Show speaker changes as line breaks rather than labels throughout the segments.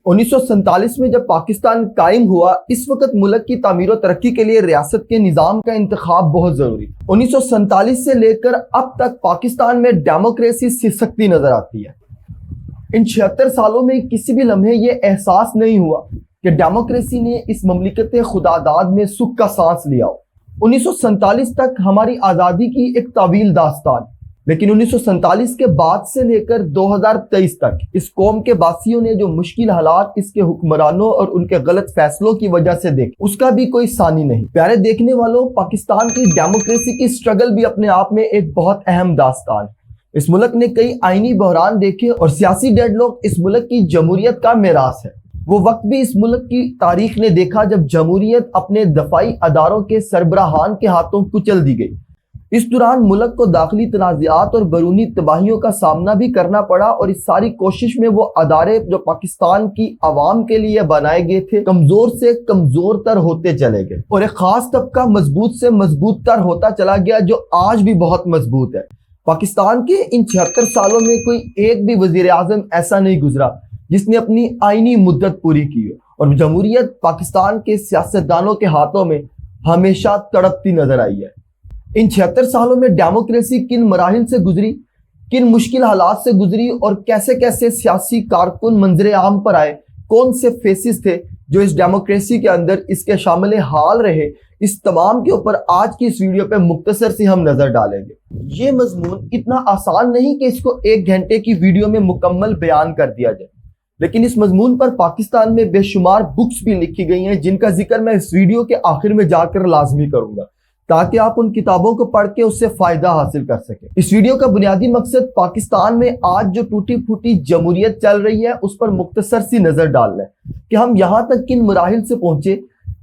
1947 میں جب پاکستان قائم ہوا، اس وقت ملک کی تعمیر و ترقی کے لیے ریاست کے نظام کا انتخاب بہت ضروری تھا۔ 1947 سے لے کر اب تک پاکستان میں ڈیموکریسی سسکتی نظر آتی ہے۔ ان 76 سالوں میں کسی بھی لمحے یہ احساس نہیں ہوا کہ ڈیموکریسی نے اس مملکت خداداد میں سکھ کا سانس لیا ہو۔ 1947 تک ہماری آزادی کی ایک طویل داستان، لیکن 1947 کے بعد سے لے کر 2023 تک اس قوم کے باسیوں نے جو مشکل حالات اس کے حکمرانوں اور ان کے غلط فیصلوں کی وجہ سے دیکھے، اس کا بھی کوئی ثانی نہیں۔ پیارے دیکھنے والوں، پاکستان کی ڈیموکریسی کی سٹرگل بھی اپنے آپ میں ایک بہت اہم داستان ہے۔ اس ملک نے کئی آئینی بحران دیکھے اور سیاسی ڈیڈ لاک اس ملک کی جمہوریت کا میراث ہے۔ وہ وقت بھی اس ملک کی تاریخ نے دیکھا جب جمہوریت اپنے دفاعی اداروں کے سربراہان کے ہاتھوں کچل دی گئی۔ اس دوران ملک کو داخلی تنازعات اور بیرونی تباہیوں کا سامنا بھی کرنا پڑا، اور اس ساری کوشش میں وہ ادارے جو پاکستان کی عوام کے لیے بنائے گئے تھے کمزور سے کمزور تر ہوتے چلے گئے، اور ایک خاص طبقہ مضبوط سے مضبوط تر ہوتا چلا گیا جو آج بھی بہت مضبوط ہے۔ پاکستان کے ان 76 سالوں میں کوئی ایک بھی وزیر اعظم ایسا نہیں گزرا جس نے اپنی آئینی مدت پوری کی ہو، اور جمہوریت پاکستان کے سیاستدانوں کے ہاتھوں میں ہمیشہ تڑپتی نظر آئی ہے۔ ان 76 سالوں میں ڈیموکریسی کن مراحل سے گزری، کن مشکل حالات سے گزری، اور کیسے کیسے سیاسی کارکن منظر عام پر آئے، کون سے فیسز تھے جو اس ڈیموکریسی کے اندر اس کے شامل حال رہے، اس تمام کے اوپر آج کی اس ویڈیو پہ مختصر سی ہم نظر ڈالیں گے۔ یہ مضمون اتنا آسان نہیں کہ اس کو 1 گھنٹے کی ویڈیو میں مکمل بیان کر دیا جائے، لیکن اس مضمون پر پاکستان میں بے شمار بکس بھی لکھی گئی ہیں جن کا ذکر میں اس ویڈیو کے آخر میں جا کر لازمی کروں گا، تاکہ آپ ان کتابوں کو پڑھ کے اس سے فائدہ حاصل کر سکیں۔ اس ویڈیو کا بنیادی مقصد پاکستان میں آج جو ٹوٹی پھوٹی جمہوریت چل رہی ہے اس پر مختصر سی نظر ڈالنا ہے کہ ہم یہاں تک کن مراحل سے پہنچے،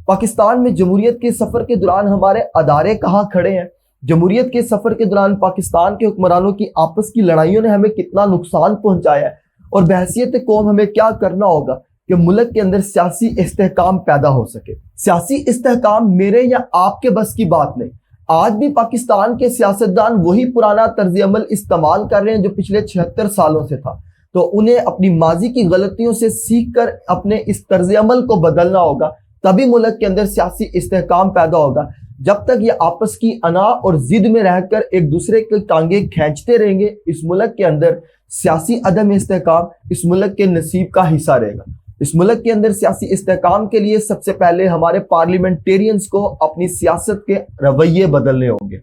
پاکستان میں جمہوریت کے سفر کے دوران ہمارے ادارے کہاں کھڑے ہیں، جمہوریت کے سفر کے دوران پاکستان کے حکمرانوں کی آپس کی لڑائیوں نے ہمیں کتنا نقصان پہنچایا ہے، اور بحیثیت قوم ہمیں کیا کرنا ہوگا کہ ملک کے اندر سیاسی استحکام پیدا ہو سکے۔ سیاسی استحکام میرے یا آپ کے بس کی بات نہیں۔ آج بھی پاکستان کے سیاستدان وہی پرانا طرز عمل استعمال کر رہے ہیں جو پچھلے 76 سالوں سے تھا، تو انہیں اپنی ماضی کی غلطیوں سے سیکھ کر اپنے اس طرز عمل کو بدلنا ہوگا، تبھی ملک کے اندر سیاسی استحکام پیدا ہوگا۔ جب تک یہ آپس کی انا اور ضد میں رہ کر ایک دوسرے کی ٹانگیں کھینچتے رہیں گے، اس ملک کے اندر سیاسی عدم استحکام اس ملک کے نصیب کا حصہ رہے گا۔ اس ملک کے اندر سیاسی استحکام کے لیے سب سے پہلے ہمارے پارلیمنٹیرینز کو اپنی سیاست کے رویے بدلنے ہوں گے۔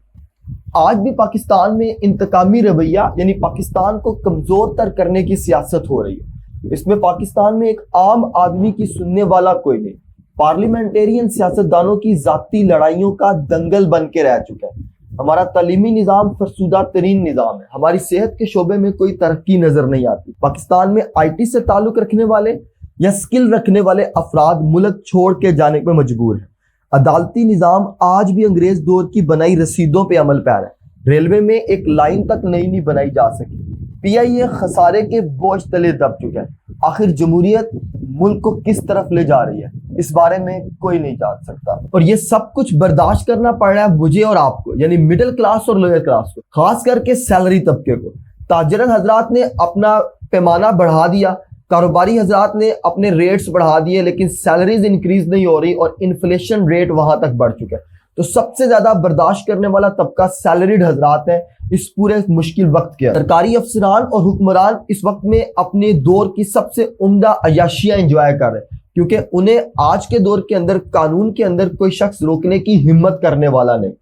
آج بھی پاکستان میں انتقامی رویہ یعنی پاکستان کو کمزور تر کرنے کی سیاست ہو رہی ہے۔ اس میں پاکستان میں ایک عام آدمی کی سننے والا کوئی نہیں۔ پارلیمنٹیرین سیاستدانوں کی ذاتی لڑائیوں کا دنگل بن کے رہ چکا ہے۔ ہمارا تعلیمی نظام فرسودہ ترین نظام ہے۔ ہماری صحت کے شعبے میں کوئی ترقی نظر نہیں آتی۔ پاکستان میں آئی ٹی سے تعلق رکھنے والے یا سکل رکھنے والے افراد ملک چھوڑ کے جانے پہ مجبور ہیں۔ عدالتی نظام آج بھی انگریز دور کی بنائی رسیدوں پہ عمل پیرا ہے۔ ریلوے میں ایک لائن تک نہیں بنائی جا سکی۔ پی آئی اے خسارے کے بوجھ تلے دب چکا ہے۔ آخر جمہوریت ملک کو کس طرف لے جا رہی ہے اس بارے میں کوئی نہیں جان سکتا، اور یہ سب کچھ برداشت کرنا پڑ رہا ہے مجھے اور آپ کو، یعنی مڈل کلاس اور لوئر کلاس کو، خاص کر کے سیلری طبقے کو۔ تاجرن حضرات نے اپنا پیمانہ بڑھا دیا، کاروباری حضرات نے اپنے ریٹس بڑھا دیے، لیکن سیلریز انکریز نہیں ہو رہی، اور انفلیشن ریٹ وہاں تک بڑھ چکا ہے۔ تو سب سے زیادہ برداشت کرنے والا طبقہ سیلریڈ حضرات ہے اس پورے مشکل وقت کے۔ سرکاری افسران اور حکمران اس وقت میں اپنے دور کی سب سے عمدہ عیاشیاں انجوائے کر رہے ہیں، کیونکہ انہیں آج کے دور کے اندر قانون کے اندر کوئی شخص روکنے کی ہمت کرنے والا نہیں۔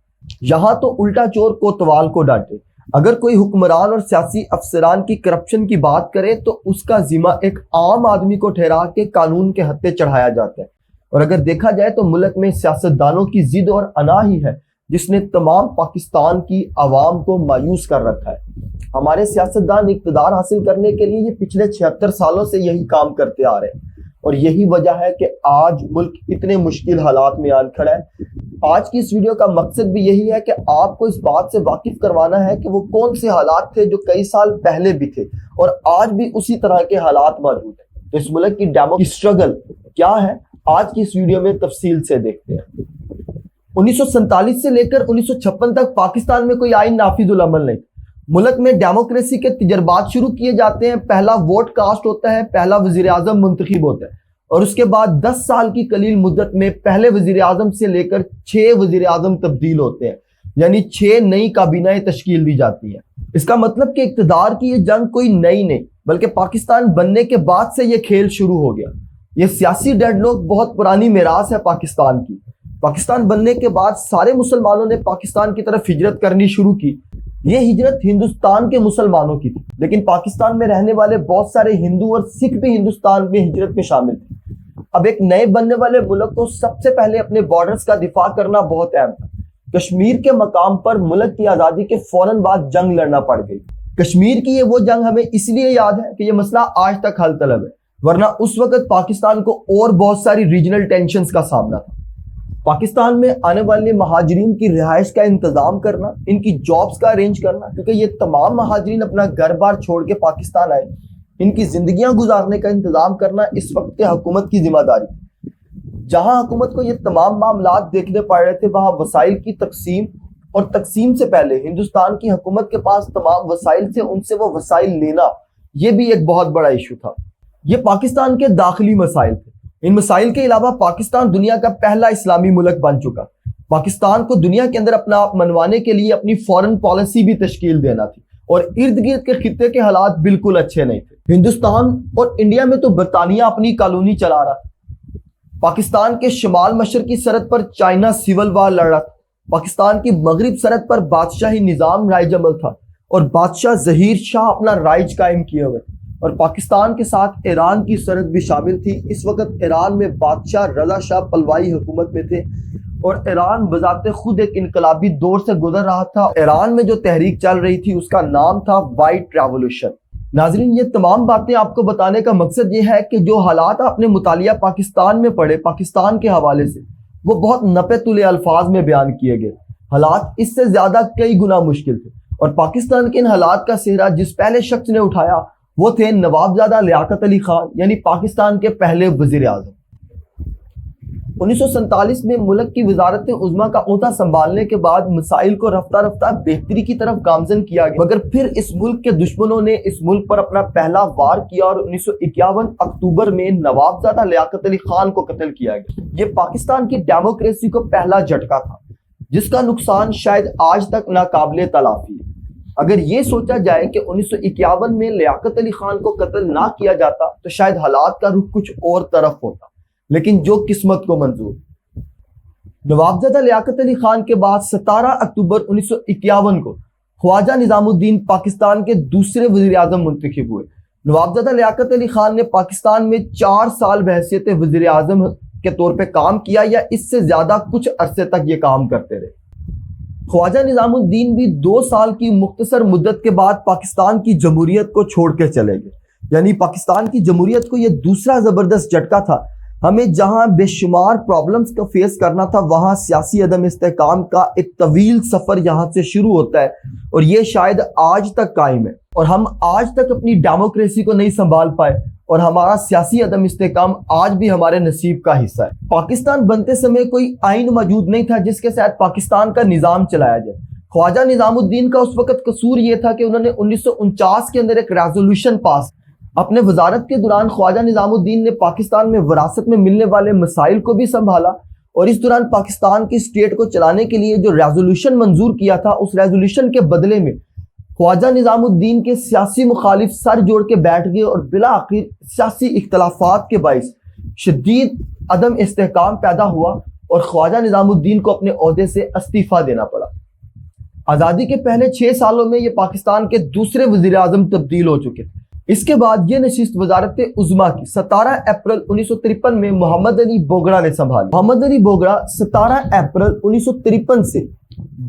یہاں تو الٹا چور کوتوال کو ڈانٹے۔ اگر کوئی حکمران اور سیاسی افسران کی کرپشن کی بات کرے تو اس کا ذمہ ایک عام آدمی کو ٹھہرا کے قانون کے ہتھے چڑھایا جاتا ہے، اور اگر دیکھا جائے تو ملک میں سیاستدانوں کی ضد اور انا ہی ہے جس نے تمام پاکستان کی عوام کو مایوس کر رکھا ہے۔ ہمارے سیاستدان اقتدار حاصل کرنے کے لیے یہ پچھلے 76 سالوں سے یہی کام کرتے آ رہے ہیں، اور یہی وجہ ہے کہ آج ملک اتنے مشکل حالات میں آن کھڑا ہے۔ آج کی اس ویڈیو کا مقصد بھی یہی ہے کہ آپ کو اس بات سے واقف کروانا ہے کہ وہ کون سے حالات تھے جو کئی سال پہلے بھی تھے اور آج بھی اسی طرح کے حالات موجود ہیں۔ تو اس ملک کی ڈیموکریسی سٹرگل کیا ہے آج کی اس ویڈیو میں تفصیل سے دیکھتے ہیں۔ 1947 سے لے کر 1956 تک پاکستان میں کوئی آئین نافذ العمل نہیں۔ ملک میں ڈیموکریسی کے تجربات شروع کیے جاتے ہیں، پہلا ووٹ کاسٹ ہوتا ہے، پہلا وزیر اعظم منتخب ہوتا ہے، اور اس کے بعد 10 سال کی قلیل مدت میں پہلے وزیر اعظم سے لے کر 6 وزیر اعظم تبدیل ہوتے ہیں، یعنی 6 نئی کابینہ تشکیل دی جاتی ہیں۔ اس کا مطلب کہ اقتدار کی یہ جنگ کوئی نئی نہیں، بلکہ پاکستان بننے کے بعد سے یہ کھیل شروع ہو گیا۔ یہ سیاسی ڈیڈ لاک بہت پرانی میراث ہے پاکستان کی۔ پاکستان بننے کے بعد سارے مسلمانوں نے پاکستان کی طرف ہجرت کرنی شروع کی۔ یہ ہجرت ہندوستان کے مسلمانوں کی تھی، لیکن پاکستان میں رہنے والے بہت سارے ہندو اور سکھ بھی ہندوستان میں ہجرت میں شامل تھے۔ اب ایک نئے بننے والے ملک کو سب سے پہلے اپنے بارڈرز کا دفاع کرنا بہت اہم تھا۔ کشمیر کے مقام پر ملک کی آزادی کے فوراً بعد جنگ لڑنا پڑ گئی۔ کشمیر کی وہ جنگ ہمیں اس لیے یاد ہے کہ یہ مسئلہ آج تک حل طلب ہے، ورنہ اس وقت پاکستان کو اور بہت ساری ریجنل ٹینشنز کا سامنا تھا۔ پاکستان میں آنے والے مہاجرین کی رہائش کا انتظام کرنا، ان کی جابز کا ارینج کرنا، کیونکہ یہ تمام مہاجرین اپنا گھر بار چھوڑ کے پاکستان آئے، ان کی زندگیاں گزارنے کا انتظام کرنا اس وقت کے حکومت کی ذمہ داری تھی۔ جہاں حکومت کو یہ تمام معاملات دیکھنے پڑ رہے تھے، وہاں وسائل کی تقسیم اور تقسیم سے پہلے ہندوستان کی حکومت کے پاس تمام وسائل سے ان سے وہ وسائل لینا، یہ بھی ایک بہت بڑا ایشو تھا۔ یہ پاکستان کے داخلی مسائل تھے۔ ان مسائل کے علاوہ پاکستان دنیا کا پہلا اسلامی ملک بن چکا۔ پاکستان کو دنیا کے اندر اپنا آپ منوانے کے لیے اپنی فورن پالیسی بھی تشکیل دینا تھی، اور ارد گرد کے خطے کے حالات بالکل اچھے نہیں تھے۔ ہندوستان اور انڈیا میں تو برطانیہ اپنی کالونی چلا رہا تھا، پاکستان کے شمال مشرقی سرحد پر چائنا سول وار لڑ رہا تھا، پاکستان کی مغرب سرحد پر بادشاہی نظام رائج عمل تھا، اور بادشاہ ظہیر شاہ اپنا رائج قائم کیے ہوئے، اور پاکستان کے ساتھ ایران کی سرحد بھی شامل تھی۔ اس وقت ایران میں بادشاہ رضا شاہ پہلوی حکومت میں تھے، اور ایران بذات خود ایک انقلابی دور سے گزر رہا تھا۔ ایران میں جو تحریک چل رہی تھی اس کا نام تھا وائٹ ریولوشن۔ ناظرین، یہ تمام باتیں آپ کو بتانے کا مقصد یہ ہے کہ جو حالات آپ نے مطالعہ پاکستان میں پڑھے پاکستان کے حوالے سے، وہ بہت نپے تلے الفاظ میں بیان کیے گئے۔ حالات اس سے زیادہ کئی گنا مشکل تھے، اور پاکستان کے ان حالات کا سہرا جس پہلے شخص نے اٹھایا وہ تھے نوابزادہ لیاقت علی خان، یعنی پاکستان کے پہلے وزیر اعظم۔ 1947 میں ملک کی وزارت عظمیٰ کا عہدہ سنبھالنے کے بعد مسائل کو رفتہ رفتہ بہتری کی طرف گامزن کیا گیا، مگر پھر اس ملک کے دشمنوں نے اس ملک پر اپنا پہلا وار کیا، اور 1951 اکتوبر میں نوابزادہ لیاقت علی خان کو قتل کیا گیا۔ یہ پاکستان کی ڈیموکریسی کو پہلا جھٹکا تھا، جس کا نقصان شاید آج تک ناقابل تلافی ہے۔ اگر یہ سوچا جائے کہ 1951 میں لیاقت علی خان کو قتل نہ کیا جاتا تو شاید حالات کا رخ کچھ اور طرف ہوتا، لیکن جو قسمت کو منظور۔ نوابزادہ لیاقت علی خان کے بعد 17 اکتوبر 1951 کو خواجہ نظام الدین پاکستان کے دوسرے وزیر اعظم منتخب ہوئے۔ نوابزادہ لیاقت علی خان نے پاکستان میں 4 سال بحیثیت وزیر اعظم کے طور پہ کام کیا، یا اس سے زیادہ کچھ عرصے تک یہ کام کرتے رہے۔ خواجہ نظام الدین بھی 2 سال کی مختصر مدت کے بعد پاکستان کی جمہوریت کو چھوڑ کے چلے گئے، یعنی پاکستان کی جمہوریت کو یہ دوسرا زبردست جھٹکا تھا۔ ہمیں جہاں بے شمار پرابلمز کا فیس کرنا تھا، وہاں سیاسی عدم استحکام کا ایک طویل سفر یہاں سے شروع ہوتا ہے، اور یہ شاید آج تک قائم ہے، اور ہم آج تک اپنی ڈیموکریسی کو نہیں سنبھال پائے، اور ہمارا سیاسی عدم استحکام آج بھی ہمارے نصیب کا حصہ ہے۔ پاکستان بنتے سمے کوئی آئین موجود نہیں تھا جس کے تحت پاکستان کا نظام چلایا جائے۔ خواجہ نظام الدین کا اس وقت قصور یہ تھا کہ انہوں نے 1949 کے اندر ایک ریزولوشن پاس۔ اپنے وزارت کے دوران خواجہ نظام الدین نے پاکستان میں وراثت میں ملنے والے مسائل کو بھی سنبھالا، اور اس دوران پاکستان کی اسٹیٹ کو چلانے کے لیے جو ریزولوشن منظور کیا تھا، اس ریزولوشن کے بدلے میں خواجہ نظام الدین کے سیاسی مخالف سر جوڑ کے بیٹھ گئے، اور بالآخر سیاسی اختلافات کے باعث شدید عدم استحکام پیدا ہوا، اور خواجہ نظام الدین کو اپنے عہدے سے استعفیٰ دینا پڑا۔ آزادی کے پہلے 6 سالوں میں یہ پاکستان کے دوسرے وزیر اعظم تبدیل ہو چکے تھے۔ اس کے بعد یہ نشست وزارت عظمیٰ کی 17 اپریل 1953 میں محمد علی بوگڑا نے سنبھالی۔ محمد علی بوگڑا 17 اپریل 1953 سے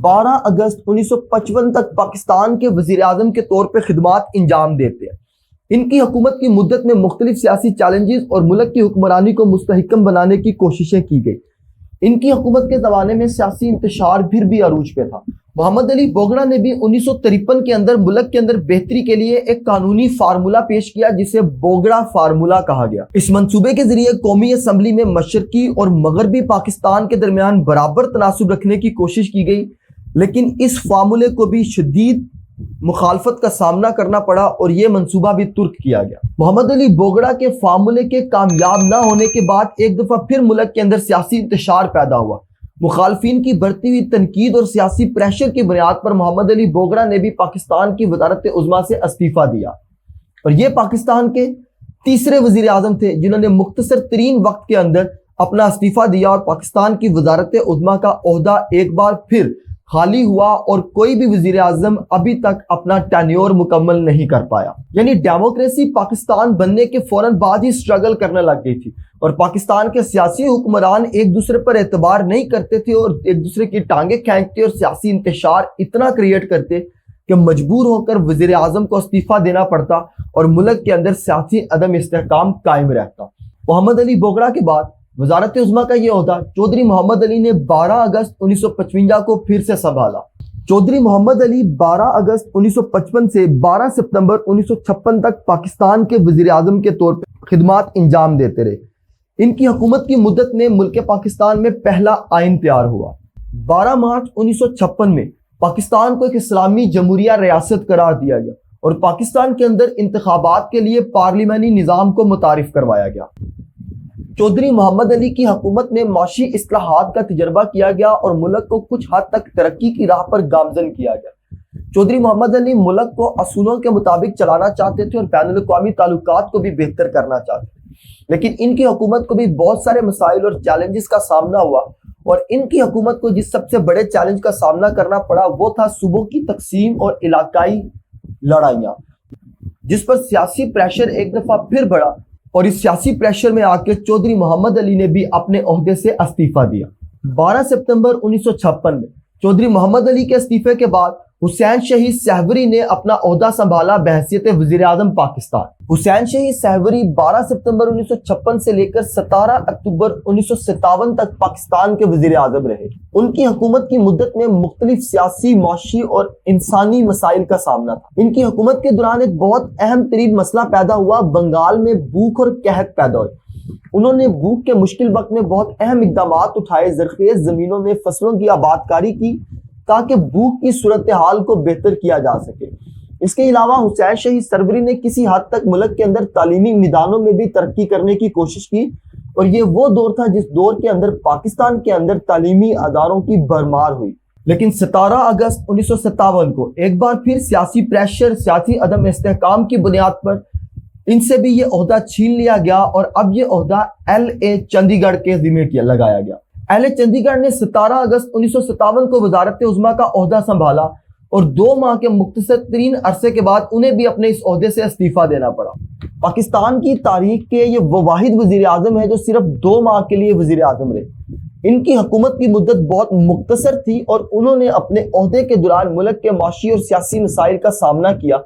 12 اگست 1955 تک پاکستان کے وزیر اعظم کے طور پہ خدمات انجام دیتے ہیں۔ ان کی حکومت کی مدت میں مختلف سیاسی چیلنجز اور ملک کی حکمرانی کو مستحکم بنانے کی کوششیں کی گئی۔ ان کی حکومت کے زمانے میں سیاسی انتشار پھر بھی عروج پہ تھا۔ محمد علی بوگڑا نے بھی 1953 کے اندر ملک کے اندر بہتری کے لیے ایک قانونی فارمولہ پیش کیا جسے بوگڑا فارمولہ کہا گیا۔ اس منصوبے کے ذریعے قومی اسمبلی میں مشرقی اور مغربی پاکستان کے درمیان برابر تناسب رکھنے کی کوشش کی گئی، لیکن اس فارمولے کو بھی شدید مخالفت کا سامنا کرنا پڑا اور یہ منصوبہ بھی ترک کیا گیا۔ محمد علی بوگڑا کے فارمولے کے کامیاب نہ ہونے کے بعد ایک دفعہ پھر ملک کے اندر سیاسی انتشار پیدا ہوا۔ مخالفین کی بڑھتی ہوئی تنقید اور سیاسی پریشر کی بنیاد پر محمد علی بوگڑا نے بھی پاکستان کی وزارت عظمیٰ سے استعفیٰ دیا، اور یہ پاکستان کے تیسرے وزیر اعظم تھے جنہوں نے مختصر ترین وقت کے اندر اپنا استعفیٰ دیا اور پاکستان کی وزارت عظمیٰ کا عہدہ ایک بار پھر خالی ہوا، اور کوئی بھی وزیر اعظم ابھی تک اپنا ٹینیور مکمل نہیں کر پایا۔ یعنی ڈیموکریسی پاکستان بننے کے فوراً بعد ہی سٹرگل کرنے لگ گئی تھی، اور پاکستان کے سیاسی حکمران ایک دوسرے پر اعتبار نہیں کرتے تھے اور ایک دوسرے کی ٹانگیں کھینچتے اور سیاسی انتشار اتنا کریٹ کرتے کہ مجبور ہو کر وزیر اعظم کو استعفیٰ دینا پڑتا اور ملک کے اندر سیاسی عدم استحکام قائم رہتا۔ محمد علی بوگڑا کے بعد وزارت عظمیٰ کا یہ عہدہ چودھری محمد علی نے 12 اگست 1955 کو پھر سے سنبھالا۔ چودھری محمد علی 12 اگست 1955 سے 12 ستمبر 1956 تک پاکستان کے وزیر اعظم کے طور پر خدمات انجام دیتے رہے۔ ان کی حکومت کی مدت میں ملک پاکستان میں پہلا آئین تیار ہوا۔ 12 مارچ 1956 میں پاکستان کو ایک اسلامی جمہوریہ ریاست قرار دیا گیا اور پاکستان کے اندر انتخابات کے لیے پارلیمانی نظام کو متعارف کروایا گیا۔ چودھری محمد علی کی حکومت میں معاشی اصلاحات کا تجربہ کیا گیا اور ملک کو کچھ حد تک ترقی کی راہ پر گامزن کیا گیا۔ چودھری محمد علی ملک کو اصولوں کے مطابق چلانا چاہتے تھے اور بین الاقوامی تعلقات کو بھی بہتر کرنا چاہتے تھے، لیکن ان کی حکومت کو بھی بہت سارے مسائل اور چیلنجز کا سامنا ہوا، اور ان کی حکومت کو جس سب سے بڑے چیلنج کا سامنا کرنا پڑا وہ تھا صوبوں کی تقسیم اور علاقائی لڑائیاں، جس پر سیاسی پریشر ایک دفعہ پھر بڑھا، اور اس سیاسی پریشر میں آ کے چودھری محمد علی نے بھی اپنے عہدے سے استعفیٰ دیا۔ 12 ستمبر 1956 میں چودھری محمد علی کے استعفے کے بعد حسین شہید سہوری نے اپنا عہدہ سنبھالا بحیثیت وزیر اعظم پاکستان۔ حسین شہید سہوری 12 ستمبر 1956 سے لے کر 17 اکتوبر 1957 تک پاکستان کے وزیر اعظم رہے۔ ان کی حکومت کی مدت میں مختلف سیاسی، معاشی اور انسانی مسائل کا سامنا تھا۔ ان کی حکومت کے دوران ایک بہت اہم ترین مسئلہ پیدا ہوا، بنگال میں بھوک اور قحط پیدا ہوئی۔ انہوں نے بھوک کے مشکل وقت میں بہت اہم اقدامات اٹھائے، زرخیز زمینوں میں فصلوں کی آباد کاری کی تاکہ بھوک کی صورتحال کو بہتر کیا جا سکے۔ اس کے علاوہ حسین شہید سہوری نے کسی حد تک ملک کے اندر تعلیمی میدانوں میں بھی ترقی کرنے کی کوشش کی، اور یہ وہ دور تھا جس دور کے اندر پاکستان کے اندر تعلیمی اداروں کی بھرمار ہوئی۔ لیکن 17 اگست 1957 کو ایک بار پھر سیاسی پریشر، سیاسی عدم استحکام کی بنیاد پر ان سے بھی یہ عہدہ چھین لیا گیا، اور اب یہ عہدہ LA چندی گڑھ کے ذمہ لگایا گیا۔ LA چندی گڑھ نے 17 اگست 1957 کو وزارت عظمیٰ کا عہدہ سنبھالا، اور 2 ماہ کے مختصر ترین عرصے کے بعد انہیں بھی اپنے اس عہدے سے استعفیٰ دینا پڑا۔ پاکستان کی تاریخ کے یہ وہ واحد وزیر اعظم ہے جو صرف 2 ماہ کے لیے وزیر اعظم رہے۔ ان کی حکومت کی مدت بہت مختصر تھی، اور انہوں نے اپنے عہدے کے دوران ملک کے معاشی اور سیاسی مسائل کا سامنا کیا۔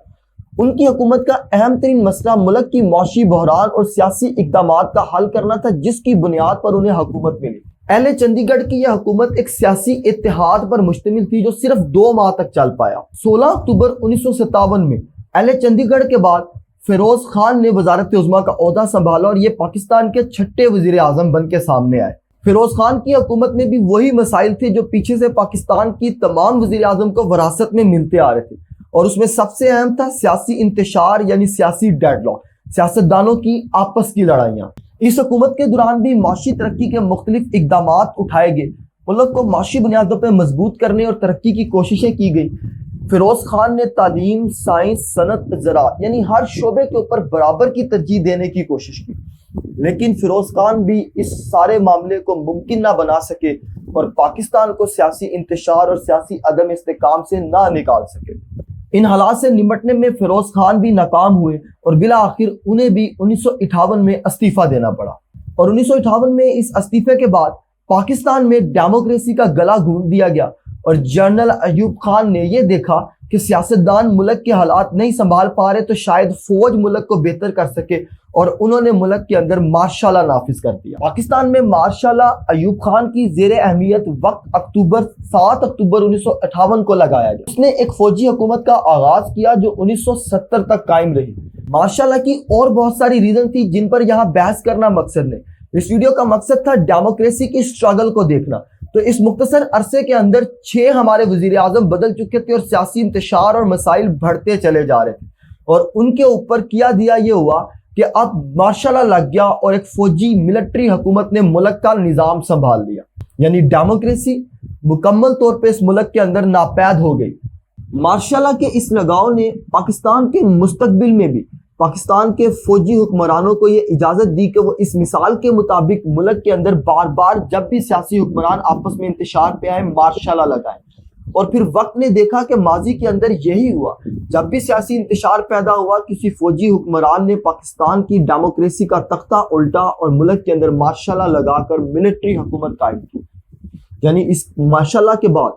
ان کی حکومت کا اہم ترین مسئلہ ملک کی معاشی بحران اور سیاسی اقدامات کا حل کرنا تھا، جس کی بنیاد پر انہیں حکومت ملی۔ LA چندی گڑھ کی یہ حکومت ایک سیاسی اتحاد پر مشتمل تھی جو صرف 2 ماہ تک چل پایا۔ 16 اکتوبر 1957 میں LA چندی گڑھ کے بعد فیروز خان نے وزارت عظمیٰ کا عہدہ سنبھالا، اور یہ پاکستان کے 6ٹھے وزیر اعظم بن کے سامنے آئے۔ فیروز خان کی حکومت میں بھی وہی مسائل تھے جو پیچھے سے پاکستان کی تمام وزیر اعظم کو وراثت میں ملتے آ رہے تھے، اور اس میں سب سے اہم تھا سیاسی انتشار، یعنی سیاسی ڈیڈ لاک، سیاستدانوں کی آپس کی لڑائیاں۔ اس حکومت کے دوران بھی معاشی ترقی کے مختلف اقدامات اٹھائے گئے، ملک کو معاشی بنیادوں پر مضبوط کرنے اور ترقی کی کوششیں کی گئی۔ فیروز خان نے تعلیم، سائنس، صنعت، زراعت یعنی ہر شعبے کے اوپر برابر کی ترجیح دینے کی کوشش کی، لیکن فیروز خان بھی اس سارے معاملے کو ممکن نہ بنا سکے اور پاکستان کو سیاسی انتشار اور سیاسی عدم استحکام سے نہ نکال سکے۔ ان حالات سے نمٹنے میں فیروز خان بھی ناکام ہوئے، اور بالآخر انہیں بھی 1958 میں استعفیٰ دینا پڑا، اور 1958 میں اس استعفے کے بعد پاکستان میں ڈیموکریسی کا گلا گھونٹ دیا گیا، اور جنرل ایوب خان نے یہ دیکھا کہ سیاستدان ملک کے حالات نہیں سنبھال پا رہے تو شاید فوج ملک کو بہتر کر سکے، اور انہوں نے ملک کے اندر مارشل لا نافذ کر دیا۔ پاکستان میں مارشل لا ایوب خان کی زیر اہمیت وقت 7 اکتوبر 1958 کو لگایا گیا۔ اس نے ایک فوجی حکومت کا آغاز کیا جو 1970 تک قائم رہی۔ مارشل لا کی اور بہت ساری ریزن تھی جن پر یہاں بحث کرنا مقصد نہیں، اس ویڈیو کا مقصد تھا ڈیموکریسی کی سٹرگل کو دیکھنا، تو اس مختصر عرصے کے اندر 6 ہمارے وزیر اعظم بدل چکے تھے اور سیاسی انتشار اور مسائل بڑھتے چلے جا رہے تھے، اور ان کے اوپر کیا دیا یہ ہوا کہ اب مارشل لا لگ گیا اور ایک فوجی ملٹری حکومت نے ملک کا نظام سنبھال لیا، یعنی ڈیموکریسی مکمل طور پہ اس ملک کے اندر ناپید ہو گئی۔ مارشل لا کے اس لگاؤ نے پاکستان کے مستقبل میں بھی پاکستان کے فوجی حکمرانوں کو یہ اجازت دی کہ وہ اس مثال کے مطابق ملک کے اندر بار بار جب بھی سیاسی حکمران آپس میں انتشار پہ آئے مارشل لا لگائیں۔ اور پھر وقت نے دیکھا کہ ماضی کے اندر یہی ہوا، جب بھی سیاسی انتشار پیدا ہوا کسی فوجی حکمران نے پاکستان کی ڈیموکریسی کا تختہ الٹا اور ملک کے اندر مارشل لا لگا کر ملٹری حکومت قائم کی۔ یعنی اس مارشل لا کے بعد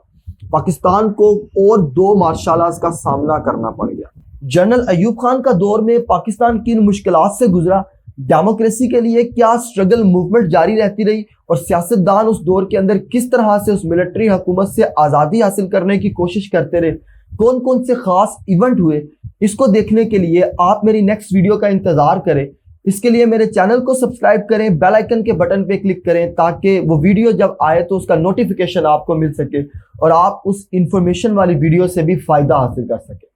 پاکستان کو اور 2 مارشل لاز کا سامنا کرنا پڑ گیا۔ جنرل ایوب خان کا دور میں پاکستان کن مشکلات سے گزرا، ڈیموکریسی کے لیے کیا سٹرگل موومنٹ جاری رہتی رہی، اور سیاستدان اس دور کے اندر کس طرح سے اس ملٹری حکومت سے آزادی حاصل کرنے کی کوشش کرتے رہے، کون کون سے خاص ایونٹ ہوئے، اس کو دیکھنے کے لیے آپ میری نیکسٹ ویڈیو کا انتظار کریں۔ اس کے لیے میرے چینل کو سبسکرائب کریں، بیل آئیکن کے بٹن پہ کلک کریں تاکہ وہ ویڈیو جب آئے تو اس کا نوٹیفیکیشن آپ کو مل سکے اور آپ اس انفارمیشن والی ویڈیو سے بھی فائدہ حاصل کر سکیں۔